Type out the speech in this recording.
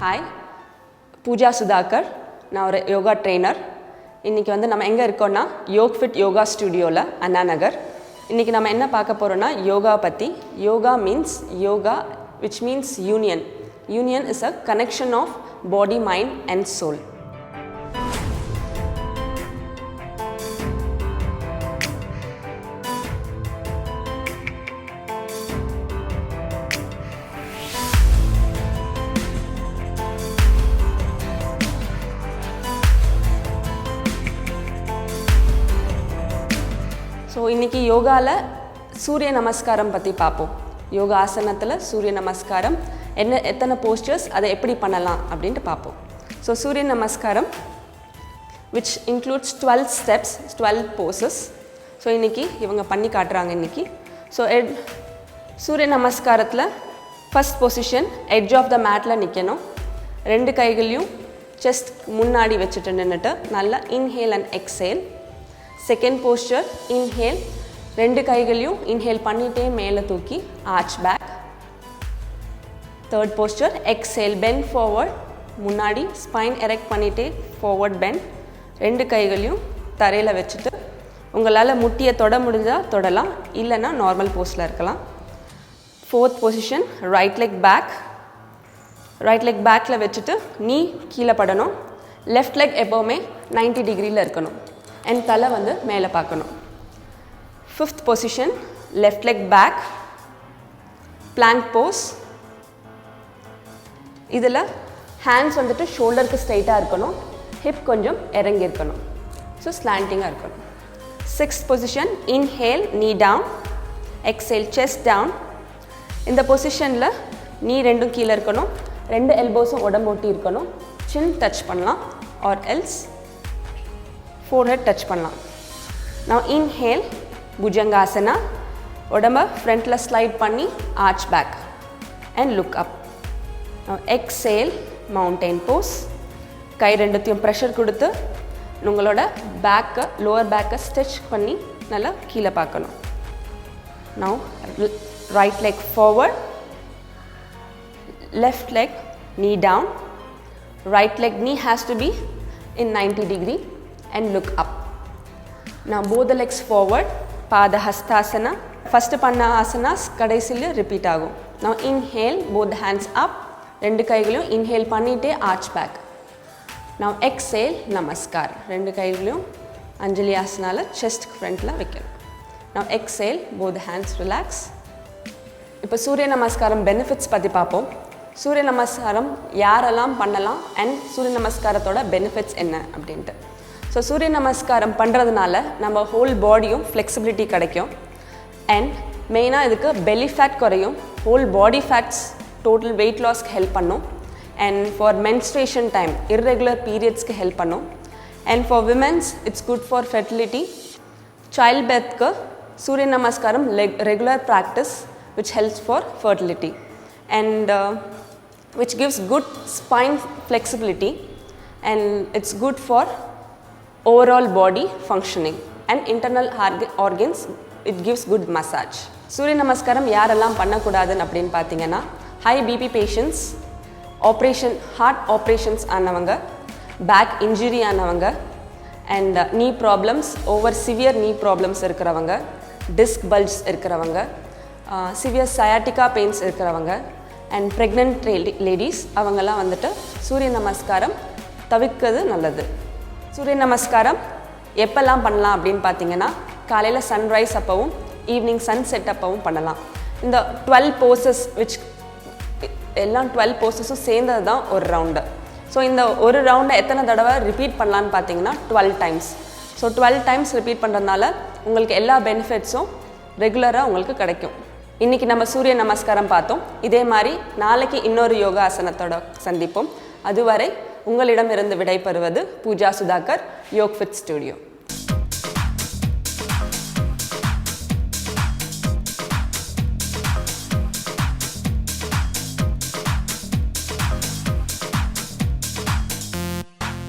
Hi, Pooja Sudhakar. நான் ஒரு yoga trainer. இன்றைக்கி வந்து நம்ம எங்கே இருக்கோன்னா யோக்ஃபிட் யோகா ஸ்டுடியோவில் அண்ணா நகர். இன்றைக்கி நம்ம என்ன பார்க்க போகிறோன்னா யோகா பற்றி. Yoga means yoga which means union. Union is a connection of body, mind and soul. So இன்றைக்கி யோகாவில் சூரிய நமஸ்காரம் பற்றி பார்ப்போம். யோகா ஆசனத்தில் சூரிய நமஸ்காரம் எத்தனை போஸ்டர்ஸ் அதை எப்படி பண்ணலாம் அப்படின்ட்டு பார்ப்போம். ஸோ சூரிய நமஸ்காரம் which includes 12 steps, 12 poses. So இன்றைக்கி இவங்க பண்ணி காட்டுறாங்க இன்றைக்கி. ஸோ சூரிய நமஸ்காரத்தில் first position edge of the மேட்டில் நிற்கணும். ரெண்டு கைகளையும் செஸ்ட் முன்னாடி வச்சுட்டு நின்றுட்டு நல்லா inhale and exhale. Second posture inhale, ரெண்டு கைகளையும் இன்ஹேல் பண்ணிகிட்டே மேலே தூக்கி arch back. Third posture exhale, bend forward, முன்னாடி ஸ்பைன் எரெக்ட் பண்ணிகிட்டே ஃபார்வர்ட் பெண்ட். ரெண்டு கைகளையும் தரையில் வச்சுட்டு உங்களால் முட்டியை தொட முடிஞ்சால் தொடலாம், இல்லைன்னா நார்மல் போஸ்டில் இருக்கலாம். Fourth position right leg back. Right leg பேக்கில் வச்சுட்டு நீ கீழே படணும். லெஃப்ட் லெக் எப்போவுமே 90 டிகிரியில் இருக்கணும் அண்ட் தலை வந்து மேலே பார்க்கணும். Fifth position left leg back, plank pose. இதில் ஹேண்ட்ஸ் வந்துட்டு ஷோல்டருக்கு ஸ்ட்ரைட்டாக இருக்கணும், ஹிப் கொஞ்சம் இறங்கி இருக்கணும், ஸோ ஸ்லாண்டிங்காக இருக்கணும். சிக்ஸ்த் பொசிஷன் இன்ஹேல், நீ டவுன், எக்ஸேல், செஸ்ட் டவுன். இந்த பொசிஷனில் நீ ரெண்டும் கீழே இருக்கணும், ரெண்டு எல்போஸும் உடம்பு ஒட்டி இருக்கணும். சின் டச் பண்ணலாம் ஆர் எல்ஸ் forehead touch பண்ணலாம். Now inhale, புஜங்காசனா, உடம்ப ஃப்ரண்ட்டில் ஸ்லைட் பண்ணி arch back and look up. Now exhale, mountain pose. கை ரெண்டுத்தையும் ப்ரெஷர் கொடுத்து உங்களோட பேக்கை, லோவர் பேக்கை ஸ்ட்ரெச் பண்ணி நல்லா கீழே பார்க்கணும். Now right leg forward, left leg knee down. Right leg knee has to be in 90 degree and look up. Now both the legs forward, pada hastasana. First panna asanas கடைசில repeat ஆகும். Now inhale, both hands up, ரெண்டு கைகளையும் inhale பண்ணிட்டே arch back. Now exhale, namaskar. ரெண்டு கைகளையும் அஞ்சலி ஆசனால chest ஃப்ரண்ட்ல வைக்கணும். Now exhale, both hands relax. இப்போ சூரிய நமஸ்காரம் பெனிஃபிட்ஸ் பற்றி பார்ப்போம். சூரிய நமஸ்காரம் யாரெல்லாம் பண்ணலாம் அண்ட் சூரிய நமஸ்காரத்தோட பெனிஃபிட்ஸ் என்ன அப்படின்ட்டு. ஸோ சூரிய நமஸ்காரம் பண்ணுறதுனால நம்ம ஹோல் பாடியும் ஃப்ளெக்சிபிலிட்டி கிடைக்கும் அண்ட் மெயினாக இதுக்கு பெல்லி ஃபேட் குறையும், whole body fats total weight லாஸ்க்கு ஹெல்ப் பண்ணும் and for menstruation time irregular பீரியட்ஸ்க்கு ஹெல்ப் பண்ணும் and for women's it's good for fertility. Child பெர்த்க்கு surya namaskar regular practice which helps for fertility and which gives good spine flexibility and it's good for overall body functioning and internal organs. It gives good massage. சூரிய நமஸ்காரம் யாரெல்லாம் பண்ணக்கூடாதுன்னு அப்படின்னு பார்த்தீங்கன்னா high BP patients, heart operations ஆனவங்க, back injury ஆனவங்க and knee problems, severe knee problems இருக்கிறவங்க, disc bulge இருக்கிறவங்க, சிவியர் சயாட்டிகா பெயின்ஸ் இருக்கிறவங்க அண்ட் ப்ரெக்னென்ட் லேடிஸ், அவங்கெல்லாம் வந்துட்டு சூரிய நமஸ்காரம் தவிர்க்கிறது நல்லது. சூரிய நமஸ்காரம் எப்போல்லாம் பண்ணலாம் அப்படின்னு பார்த்தீங்கன்னா காலையில் சன்ரைஸ் அப்போவும் ஈவினிங் சன்செட் அப்போவும் பண்ணலாம். இந்த 12 போசஸ் எல்லாம் 12 போசஸும் சேர்ந்தது தான் ஒரு ரவுண்டு. ஸோ இந்த ஒரு ரவுண்டை எத்தனை தடவை ரிப்பீட் பண்ணலான்னு பார்த்தீங்கன்னா 12 டைம்ஸ். ஸோ 12 டைம்ஸ் ரிப்பீட் பண்ணுறதுனால உங்களுக்கு எல்லா பெனிஃபிட்ஸும் ரெகுலராக உங்களுக்கு கிடைக்கும். இன்றைக்கி நம்ம சூரிய நமஸ்காரம் பார்த்தோம். இதே மாதிரி நாளைக்கு இன்னொரு யோகா ஆசனத்தோட சந்திப்போம். அதுவரை உங்களிடமிருந்து விடைபெறுவது பூஜா சுதாகர், யோக்ஃபிட் ஸ்டுடியோ.